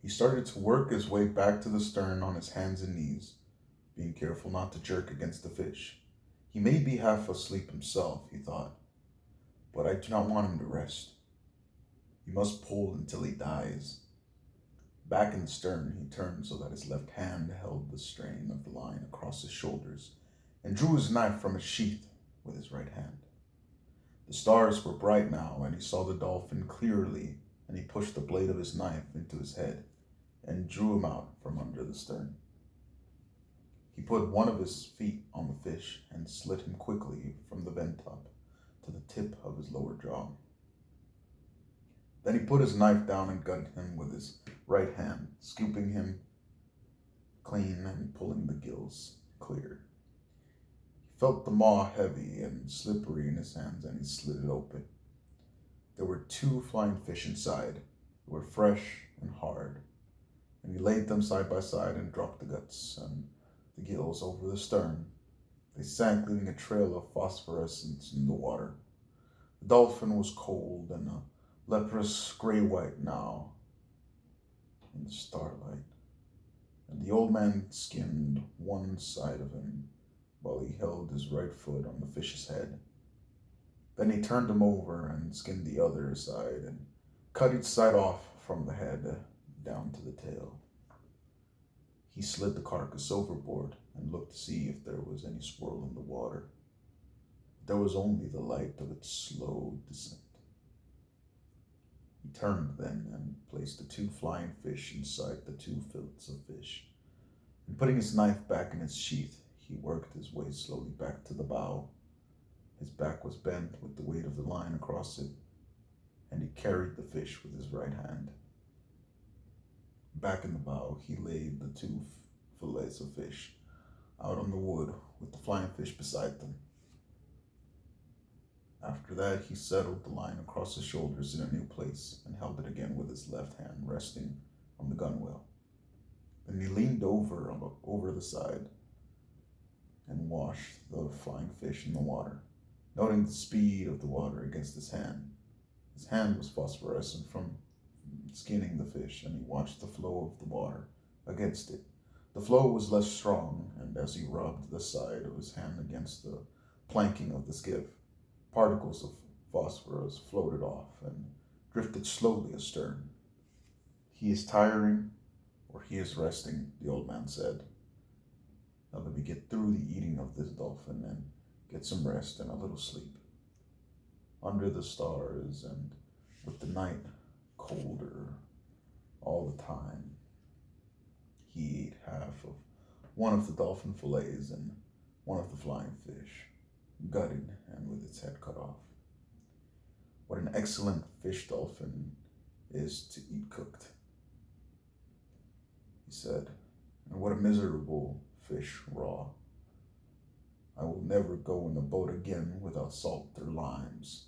He started to work his way back to the stern on his hands and knees, being careful not to jerk against the fish. He may be half asleep himself, he thought, but I do not want him to rest. He must pull until he dies. Back in the stern, he turned so that his left hand held the strain of the line across his shoulders and drew his knife from its sheath with his right hand. The stars were bright now, and he saw the dolphin clearly, and he pushed the blade of his knife into his head and drew him out from under the stern. He put one of his feet on the fish and slid him quickly from the vent top to the tip of his lower jaw. Then he put his knife down and gutted him with his right hand, scooping him clean and pulling the gills clear. He felt the maw heavy and slippery in his hands, and he slid it open. There were two flying fish inside. They were fresh and hard, and he laid them side by side and dropped the guts and the gills over the stern. They sank, leaving a trail of phosphorescence in the water. The dolphin was cold and a leprous gray-white now in the starlight, and the old man skinned one side of him while he held his right foot on the fish's head. Then he turned him over and skinned the other side and cut each side off from the head down to the tail. He slid the carcass overboard and looked to see if there was any swirl in the water. There was only the light of its slow descent. He turned then and placed the two flying fish inside the two fillets of fish. And putting his knife back in its sheath, he worked his way slowly back to the bow. His back was bent with the weight of the line across it, and he carried the fish with his right hand. Back in the bow, he laid the two fillets of fish out on the wood with the flying fish beside them. After that, he settled the line across his shoulders in a new place and held it again with his left hand resting on the gunwale. Then he leaned over the side and washed the flying fish in the water, noting the speed of the water against his hand. His hand was phosphorescent from skinning the fish, and he watched the flow of the water against it. The flow was less strong, and as he rubbed the side of his hand against the planking of the skiff, particles of phosphorus floated off and drifted slowly astern. He is tiring, or he is resting, the old man said. Now let me get through the eating of this dolphin and get some rest and a little sleep. Under the stars and with the night colder all the time, he ate half of one of the dolphin fillets and one of the flying fish, gutted and with its head cut off. What an excellent fish dolphin is to eat cooked, he said, and what a miserable fish raw. I will never go in a boat again without salt or limes.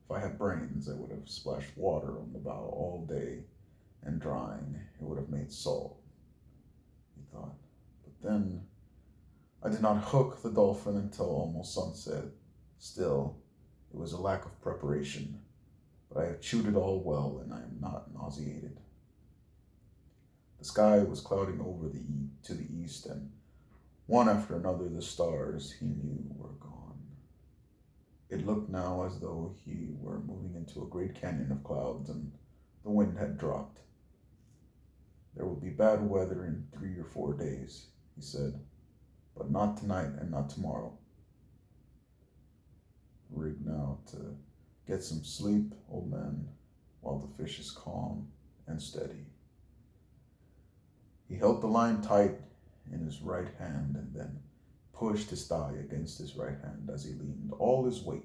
If I had brains, I would have splashed water on the bow all day, and drying, it would have made salt, he thought. But then I did not hook the dolphin until almost sunset. Still, it was a lack of preparation, but I have chewed it all well, and I am not nauseated. The sky was clouding over to the east, and one after another the stars he knew were gone. It looked now as though he were moving into a great canyon of clouds, and the wind had dropped. There will be bad weather in 3 or 4 days, he said, but not tonight and not tomorrow. Rig now to get some sleep, old man, while the fish is calm and steady. He held the line tight in his right hand and then pushed his thigh against his right hand as he leaned all his weight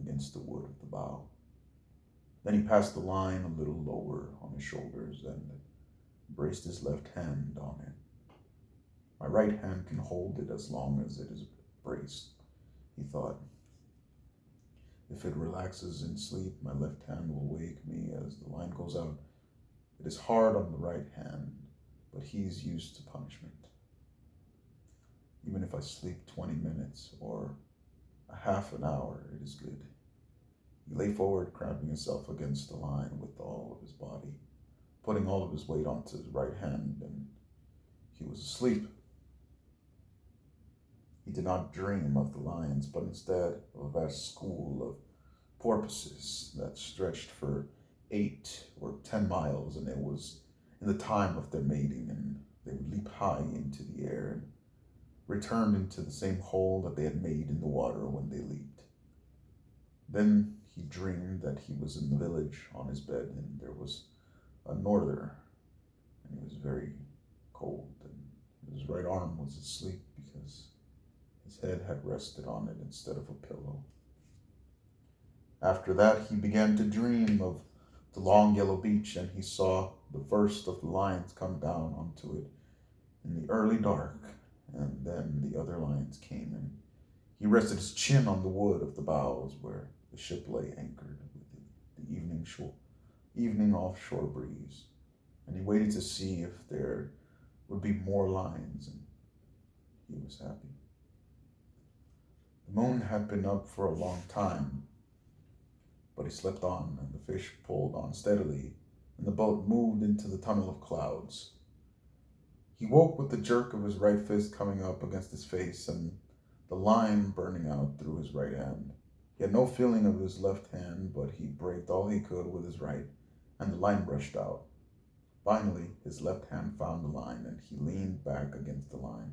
against the wood of the bow. Then he passed the line a little lower on his shoulders and braced his left hand on it. My right hand can hold it as long as it is braced, he thought. If it relaxes in sleep, my left hand will wake me as the line goes out. It is hard on the right hand, but he is used to punishment. Even if I sleep 20 minutes or a half an hour, it is good. He lay forward, cramping himself against the line with all of his body, putting all of his weight onto his right hand, and he was asleep. He did not dream of the lions, but instead of a vast school of porpoises that stretched for 8 or 10 miles, and it was in the time of their mating, and they would leap high into the air and return into the same hole that they had made in the water when they leaped. Then he dreamed that he was in the village on his bed, and there was a norther, and he was very cold, and his right arm was asleep because his head had rested on it instead of a pillow. After that, he began to dream of the long yellow beach, and he saw the first of the lions come down onto it in the early dark, and then the other lions came, and he rested his chin on the wood of the bows where the ship lay anchored with the evening offshore breeze, and he waited to see if there would be more lions, and he was happy. The moon had been up for a long time, but he slept on, and the fish pulled on steadily, and the boat moved into the tunnel of clouds. He woke with the jerk of his right fist coming up against his face and the line burning out through his right hand. He had no feeling of his left hand, but he braked all he could with his right, and the line rushed out. Finally, his left hand found the line, and he leaned back against the line.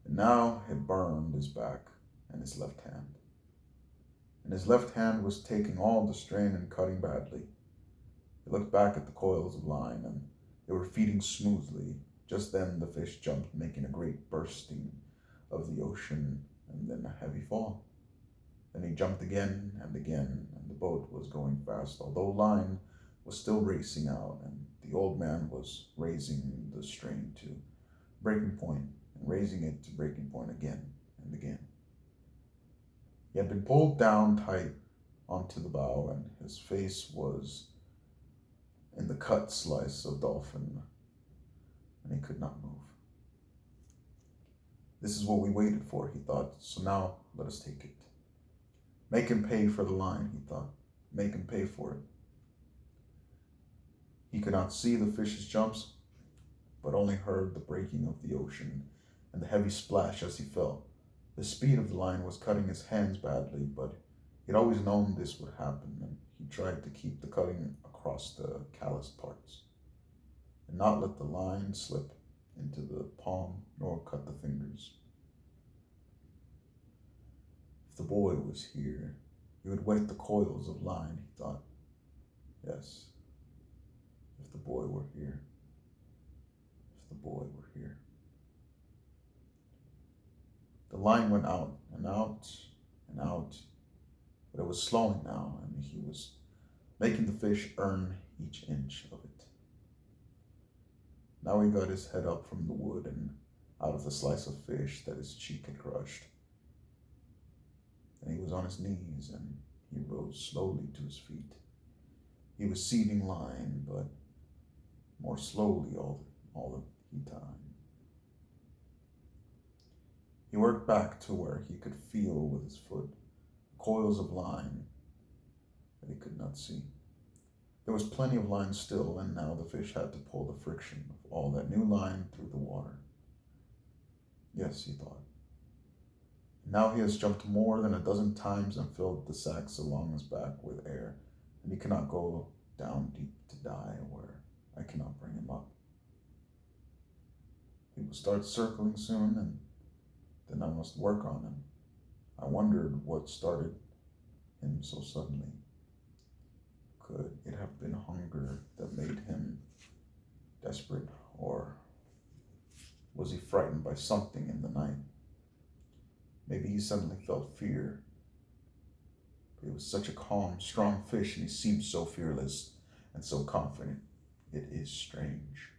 And now it burned his back and his left hand. And his left hand was taking all the strain and cutting badly. He looked back at the coils of line, and they were feeding smoothly. Just then the fish jumped, making a great bursting of the ocean, and then a heavy fall. Then he jumped again, and the boat was going fast, although line was still racing out, and the old man was raising the strain to breaking point, and raising it to breaking point again and again. He had been pulled down tight onto the bow, and his face was in the cut slice of dolphin, and he could not move. This is what we waited for, he thought, so now let us take it. Make him pay for the line, he thought. Make him pay for it. He could not see the fish's jumps, but only heard the breaking of the ocean and the heavy splash as he fell. The speed of the line was cutting his hands badly, but he'd always known this would happen, and he tried to keep the cutting across the calloused parts, and not let the line slip into the palm nor cut the fingers. If the boy was here, he would wet the coils of line, he thought. Yes, if the boy were here. If the boy were here. The line went out and out and out, but it was slowing now, and he was making the fish earn each inch of it. Now he got his head up from the wood and out of the slice of fish that his cheek had crushed. And he was on his knees, and he rose slowly to his feet. He was seeding line, but more slowly all the time. He worked back to where he could feel with his foot coils of line that he could not see. There was plenty of line still, and now the fish had to pull the friction of all that new line through the water. Yes, he thought. Now he has jumped more than a dozen times and filled the sacks along his back with air, and he cannot go down deep to die where I cannot bring him up. He will start circling soon, and then I must work on him. I wondered what started him so suddenly. Could it have been hunger that made him desperate, or was he frightened by something in the night? Maybe he suddenly felt fear. But he was such a calm, strong fish, and he seemed so fearless and so confident. It is strange.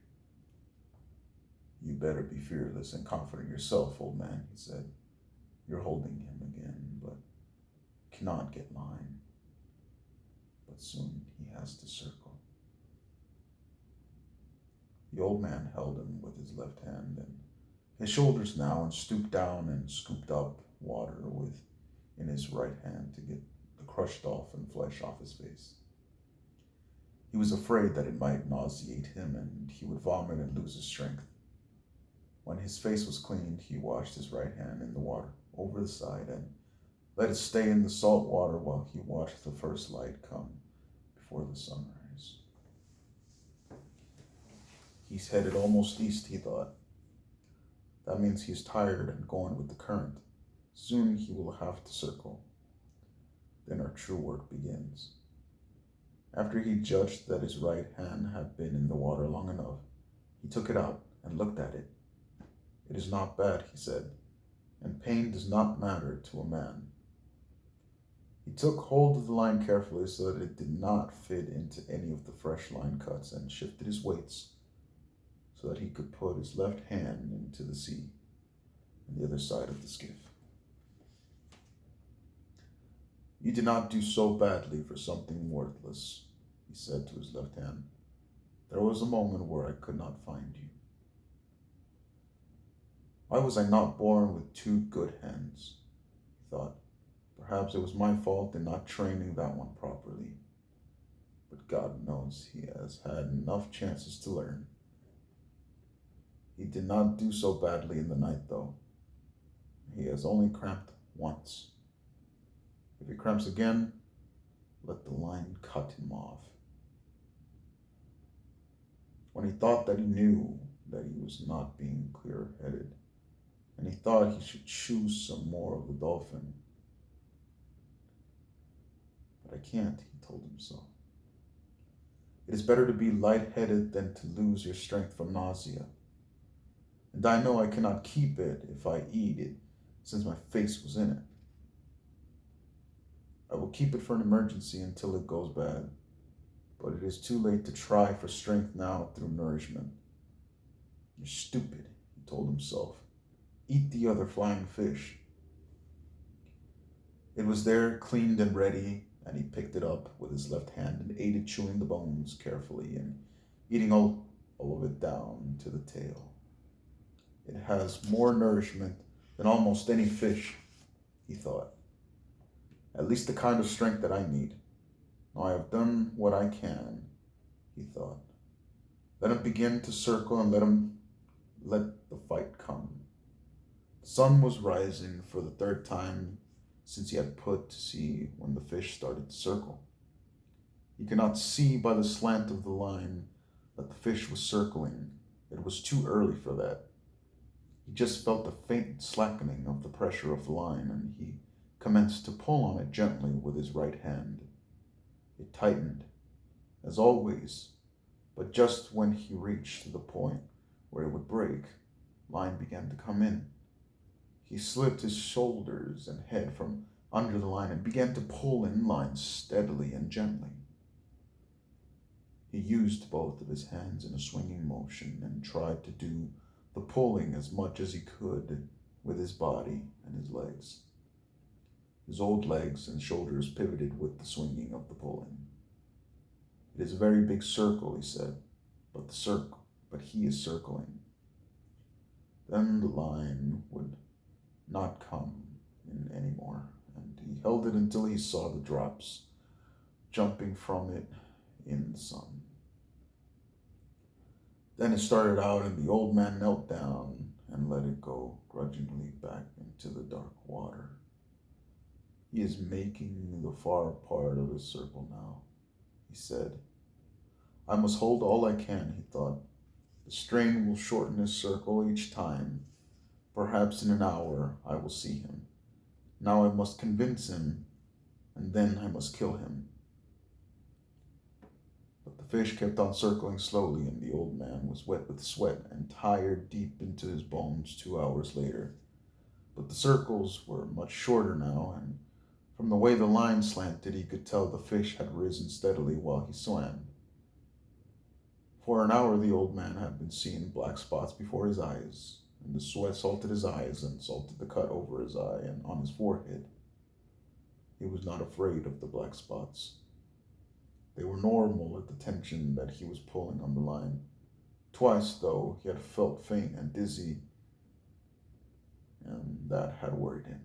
You better be fearless and confident yourself, old man, he said. You're holding him again, but cannot get line. But soon he has to circle. The old man held him with his left hand and his shoulders now, and stooped down and scooped up water in his right hand to get the crushed dolphin flesh off his face. He was afraid that it might nauseate him and he would vomit and lose his strength. When his face was cleaned, he washed his right hand in the water over the side and let it stay in the salt water while he watched the first light come before the sunrise. He's headed almost east, he thought. That means he's tired and going with the current. Soon he will have to circle. Then our true work begins. After he judged that his right hand had been in the water long enough, he took it out and looked at it. It is not bad, he said, and pain does not matter to a man. He took hold of the line carefully so that it did not fit into any of the fresh line cuts and shifted his weights so that he could put his left hand into the sea on the other side of the skiff. You did not do so badly for something worthless, he said to his left hand. There was a moment where I could not find you. Why was I not born with two good hands? He thought. Perhaps it was my fault in not training that one properly. But God knows he has had enough chances to learn. He did not do so badly in the night, though. He has only cramped once. If he cramps again, let the line cut him off. When he thought that he knew that he was not being clear-headed, and he thought he should choose some more of the dolphin. But I can't, he told himself. It is better to be light-headed than to lose your strength from nausea. And I know I cannot keep it if I eat it, since my face was in it. I will keep it for an emergency until it goes bad, but it is too late to try for strength now through nourishment. You're stupid, he told himself. Eat the other flying fish. It was there, cleaned and ready, and he picked it up with his left hand and ate it, chewing the bones carefully and eating all of it down to the tail. It has more nourishment than almost any fish, he thought. At least the kind of strength that I need. Now I have done what I can, he thought. Let him begin to circle and let the fight come. The sun was rising for the third time since he had put to sea when the fish started to circle. He could not see by the slant of the line that the fish was circling. It was too early for that. He just felt the faint slackening of the pressure of the line, and he commenced to pull on it gently with his right hand. It tightened, as always, but just when he reached the point where it would break, line began to come in. He slipped his shoulders and head from under the line and began to pull in line steadily and gently. He used both of his hands in a swinging motion and tried to do the pulling as much as he could with his body and his legs. His old legs and shoulders pivoted with the swinging of the pulling. It is a very big circle, he said, but he is circling. Then the line would not come in anymore, and he held it until he saw the drops jumping from it in the sun. Then it started out, and the old man knelt down and let it go grudgingly back into the dark water. He is making the far part of his circle now, he said. I must hold all I can, he thought. The strain will shorten his circle each time. Perhaps in an hour I will see him. Now I must convince him, and then I must kill him. But the fish kept on circling slowly, and the old man was wet with sweat and tired deep into his bones 2 hours later. But the circles were much shorter now, and from the way the line slanted, he could tell the fish had risen steadily while he swam. For an hour the old man had been seeing black spots before his eyes, and the sweat salted his eyes and salted the cut over his eye and on his forehead. He was not afraid of the black spots. They were normal at the tension that he was pulling on the line. Twice, though, he had felt faint and dizzy, and that had worried him.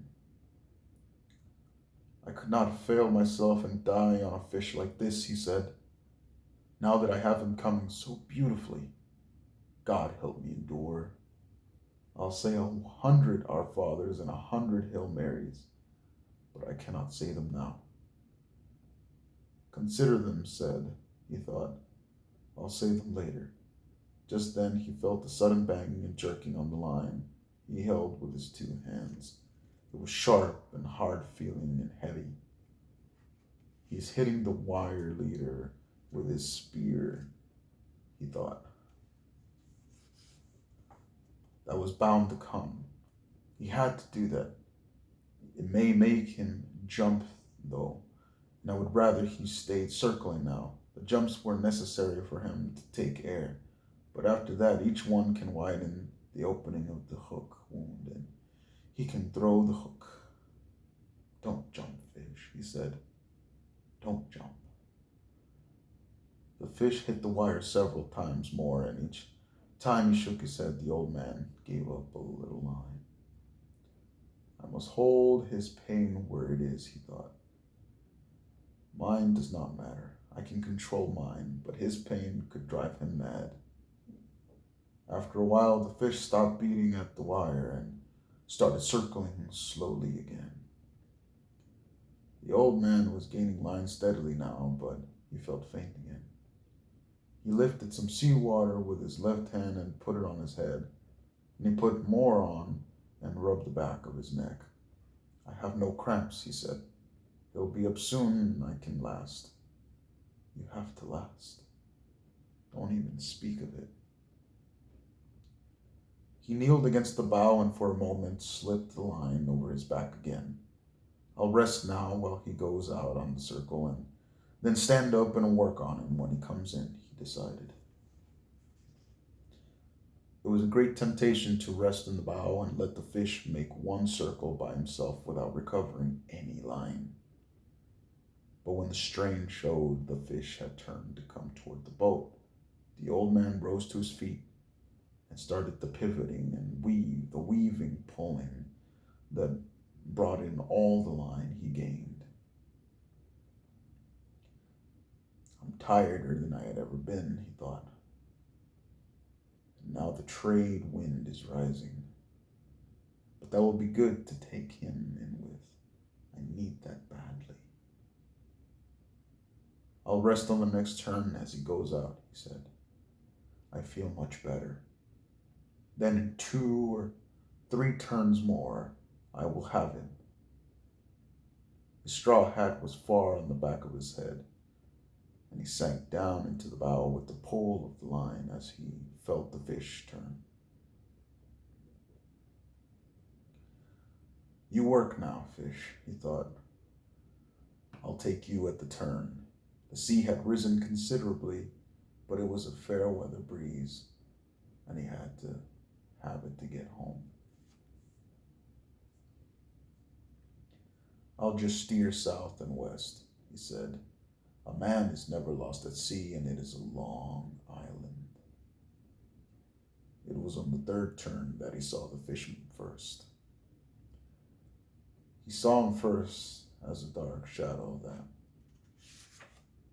I could not fail myself and die on a fish like this, he said. Now that I have him coming so beautifully, God help me endure. I'll say 100 Our Fathers and 100 Hail Marys, but I cannot say them now. Consider them said, he thought. I'll say them later. Just then he felt a sudden banging and jerking on the line he held with his two hands. It was sharp and hard feeling and heavy. He's hitting the wire leader with his spear, he thought. That was bound to come. He had to do that. It may make him jump, though, and I would rather he stayed circling now. The jumps were necessary for him to take air, but after that, each one can widen the opening of the hook wound, and he can throw the hook. Don't jump, fish, he said. Don't jump. The fish hit the wire several times more, and each time he shook his head, the old man gave up a little line. I must hold his pain where it is, he thought. Mine does not matter. I can control mine, but his pain could drive him mad. After a while, the fish stopped beating at the wire and started circling slowly again. The old man was gaining line steadily now, but he felt faint again. He lifted some seawater with his left hand and put it on his head, and he put more on and rubbed the back of his neck. I have no cramps, he said. He'll be up soon and I can last. You have to last. Don't even speak of it. He kneeled against the bow and for a moment slipped the line over his back again. I'll rest now while he goes out on the circle and then stand up and work on him when he comes in, he decided. It was a great temptation to rest in the bow and let the fish make one circle by himself without recovering any line. But when the strain showed the fish had turned to come toward the boat, the old man rose to his feet and started the pivoting and the weaving, pulling that brought in all the line he gained. I'm tireder than I had ever been, he thought. And now the trade wind is rising. But that will be good to take him in with. I need that badly. I'll rest on the next turn as he goes out, he said. I feel much better. Then in 2 or 3 turns more, I will have him. His straw hat was far on the back of his head, and he sank down into the bow with the pull of the line as he felt the fish turn. You work now, fish, he thought. I'll take you at the turn. The sea had risen considerably, but it was a fair weather breeze, and he had to have it to get home. I'll just steer south and west, he said. A man is never lost at sea, and it is a long island. It was on the 3rd turn that he saw the fisherman first. He saw him first as a dark shadow that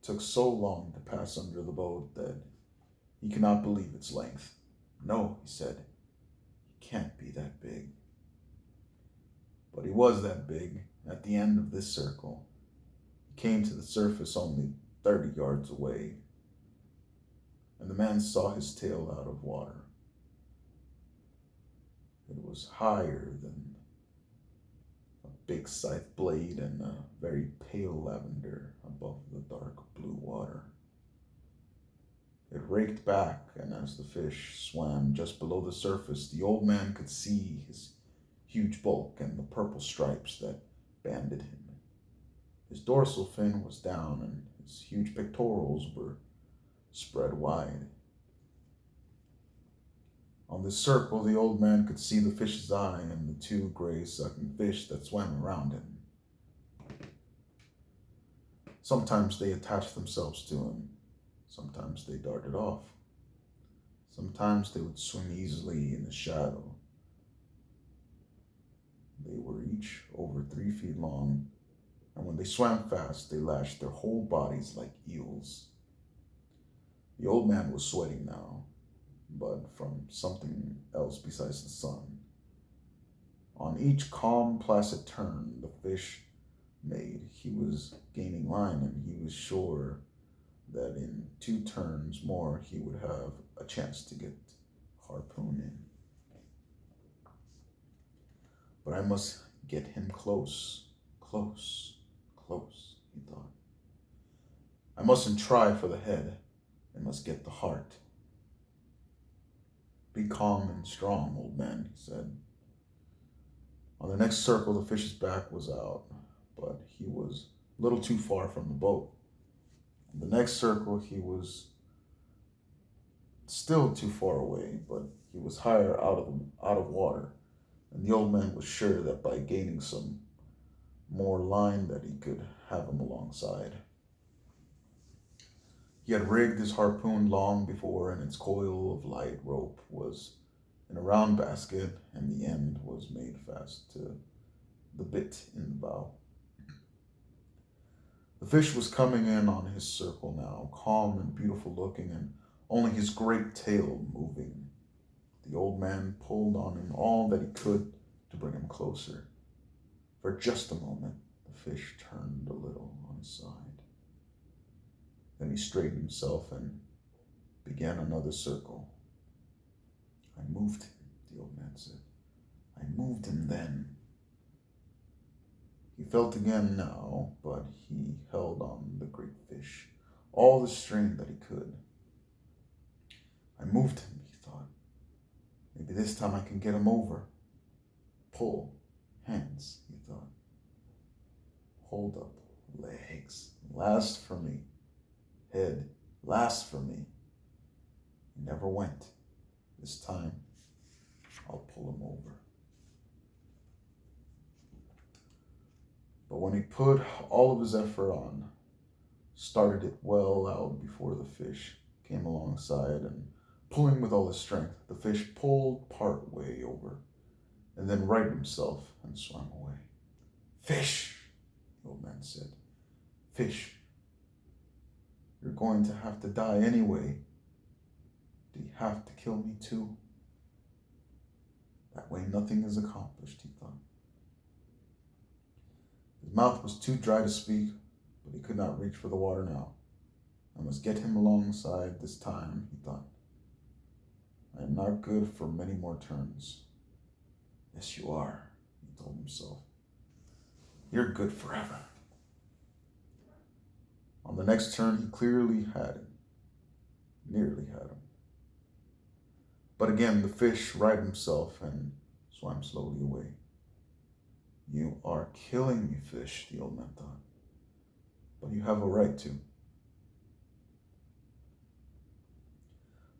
took so long to pass under the boat that he could not believe its length. No, he said, he can't be that big. But he was that big. At the end of this circle, he came to the surface only 30 yards away, and the man saw his tail out of water. It was higher than a big scythe blade and a very pale lavender above the dark blue water. It raked back, and as the fish swam just below the surface, the old man could see his huge bulk and the purple stripes that banded him. His dorsal fin was down, and his huge pectorals were spread wide. On this circle, the old man could see the fish's eye and the 2 gray sucking fish that swam around him. Sometimes they attached themselves to him. Sometimes they darted off. Sometimes they would swim easily in the shadow. They were each over 3 feet long, and when they swam fast, they lashed their whole bodies like eels. The old man was sweating now, but from something else besides the sun. On each calm, placid turn the fish made, he was gaining line, and he was sure that in 2 turns more he would have a chance to get harpoon in. But I must get him close, close, close, he thought. I mustn't try for the head, I must get the heart. Be calm and strong, old man, he said. On the next circle, the fish's back was out, but he was a little too far from the boat. On the next circle, he was still too far away, but he was higher out of water, and the old man was sure that by gaining some more line that he could have him alongside. He had rigged his harpoon long before, and its coil of light rope was in a round basket, and the end was made fast to the bit in the bow. The fish was coming in on his circle now, calm and beautiful looking, and only his great tail moving. The old man pulled on him all that he could to bring him closer. For just a moment, the fish turned a little on his side. Then he straightened himself and began another circle. I moved him, the old man said. I moved him then. He felt again now, but he held on the great fish, all the strength that he could. I moved him, he thought. Maybe this time I can get him over. Pull, hands, he thought. Hold up, legs, last for me. Head, last for me. He never went. This time, I'll pull him over. But when he put all of his effort on, started it well out before the fish came alongside, and pulling with all his strength, the fish pulled part way over, and then righted himself and swam away. Fish, the old man said. Fish, you're going to have to die anyway. Do you have to kill me too? That way nothing is accomplished, he thought. His mouth was too dry to speak, but he could not reach for the water now. I must get him alongside this time, he thought. I am not good for many more turns. Yes, you are, he told himself. You're good forever. On the next turn, he clearly had him. Nearly had him. But again, the fish righted himself and swam slowly away. You are killing me, fish, the old man thought. But you have a right to.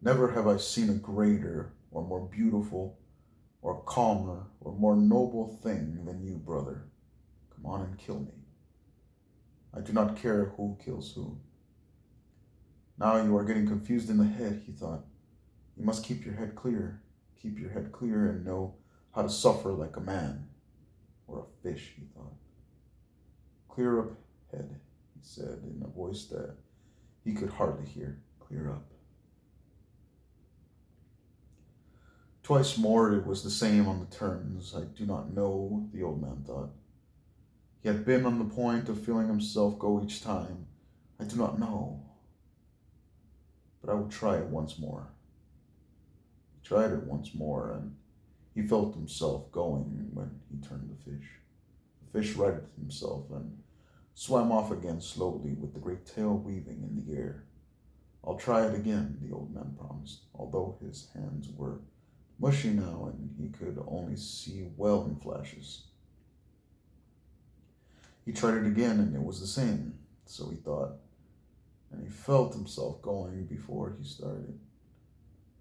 Never have I seen a greater or more beautiful or calmer or more noble thing than you, brother. Come on and kill me. I do not care who kills who. Now you are getting confused in the head, he thought. You must keep your head clear. Keep your head clear and know how to suffer like a man. Or a fish, he thought. Clear up, head, he said in a voice that he could hardly hear. Clear up. Twice more it was the same on the turns. I do not know, the old man thought. He had been on the point of feeling himself go each time. I do not know. But I will try it once more. He tried it once more, and he felt himself going when he turned the fish. The fish righted himself and swam off again slowly with the great tail weaving in the air. I'll try it again, the old man promised, although his hands were mushy now and he could only see well in flashes. He tried it again and it was the same, so he thought, and he felt himself going before he started.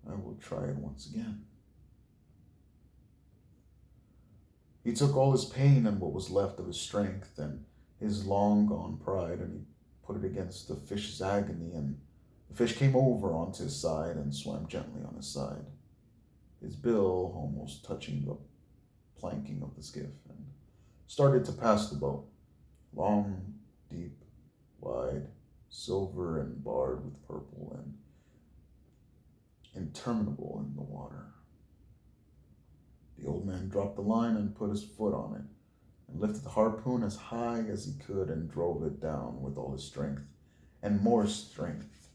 I will try it once again. He took all his pain and what was left of his strength and his long-gone pride, and he put it against the fish's agony, and the fish came over onto his side and swam gently on his side, his bill almost touching the planking of the skiff, and started to pass the boat, long, deep, wide, silver and barred with purple, and interminable in the water. The old man dropped the line and put his foot on it, and lifted the harpoon as high as he could and drove it down with all his strength, and more strength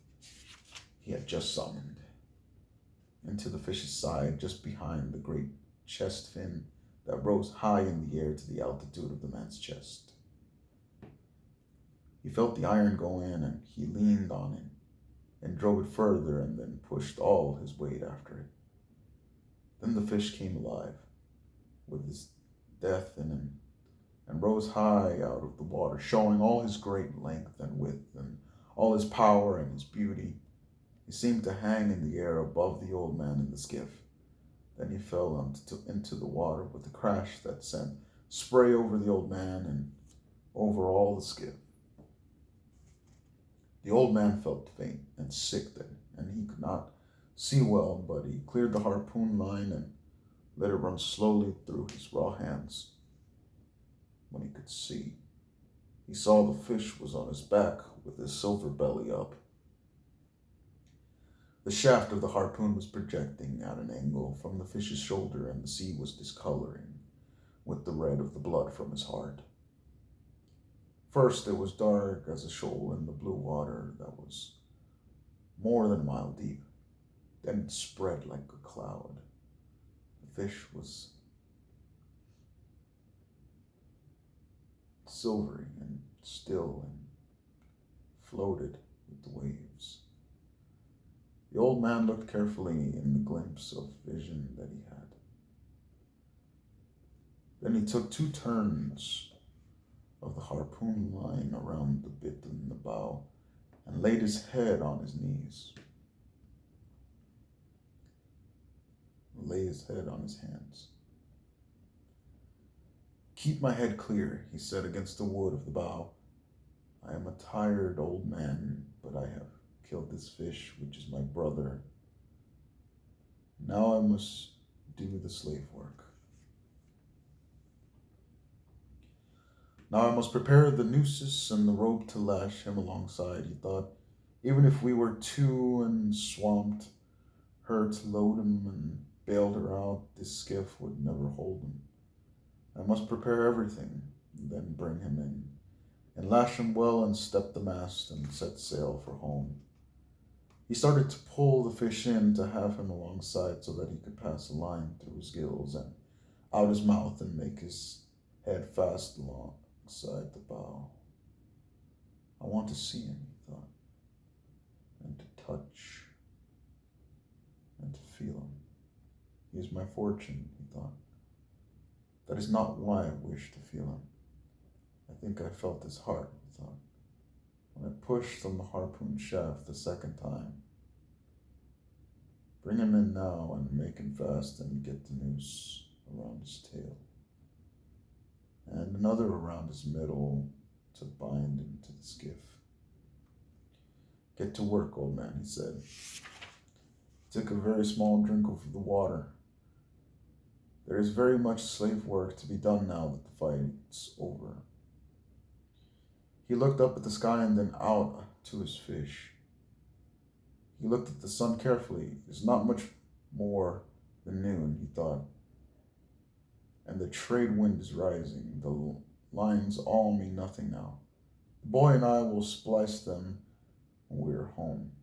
he had just summoned, into the fish's side just behind the great chest fin that rose high in the air to the altitude of the man's chest. He felt the iron go in, and he leaned on it and drove it further and then pushed all his weight after it. Then the fish came alive with his death in him and rose high out of the water, showing all his great length and width and all his power and his beauty. He seemed to hang in the air above the old man in the skiff. Then he fell into the water with a crash that sent spray over the old man and over all the skiff. The old man felt faint and sick then, and he could not see well, but he cleared the harpoon line and let it run slowly through his raw hands. When he could see, he saw the fish was on his back with his silver belly up. The shaft of the harpoon was projecting at an angle from the fish's shoulder, and the sea was discoloring with the red of the blood from his heart. First, it was dark as a shoal in the blue water that was more than a mile deep. Then it spread like a cloud. The fish was silvery and still and floated with the waves. The old man looked carefully in the glimpse of vision that he had. Then he took 2 turns of the harpoon line around the bit in the bow and laid his head on his knees. Lay his head on his hands. "Keep my head clear," he said against the wood of the bow. "I am a tired old man, but I have killed this fish, which is my brother. Now I must do the slave work. Now I must prepare the nooses and the rope to lash him alongside," he thought. "Even if we were 2 and swamped her to load him and bailed her out, this skiff would never hold him. I must prepare everything, and then bring him in, and lash him well and step the mast and set sail for home." He started to pull the fish in to have him alongside so that he could pass a line through his gills and out his mouth and make his head fast alongside the bow. "I want to see him," he thought, "and to touch and to feel him. He is my fortune," he thought. "That is not why I wish to feel him. I think I felt his heart," he thought, when I pushed on the harpoon shaft the second time. "Bring him in now and make him fast and get the noose around his tail, and another around his middle to bind him to the skiff." "Get to work, old man," he said. He took a very small drink of the water. "There is very much slave work to be done now that the fight's over." He looked up at the sky and then out to his fish. He looked at the sun carefully. "It's not much more than noon," he thought, "and the trade wind is rising. The lines all mean nothing now. The boy and I will splice them when we are home."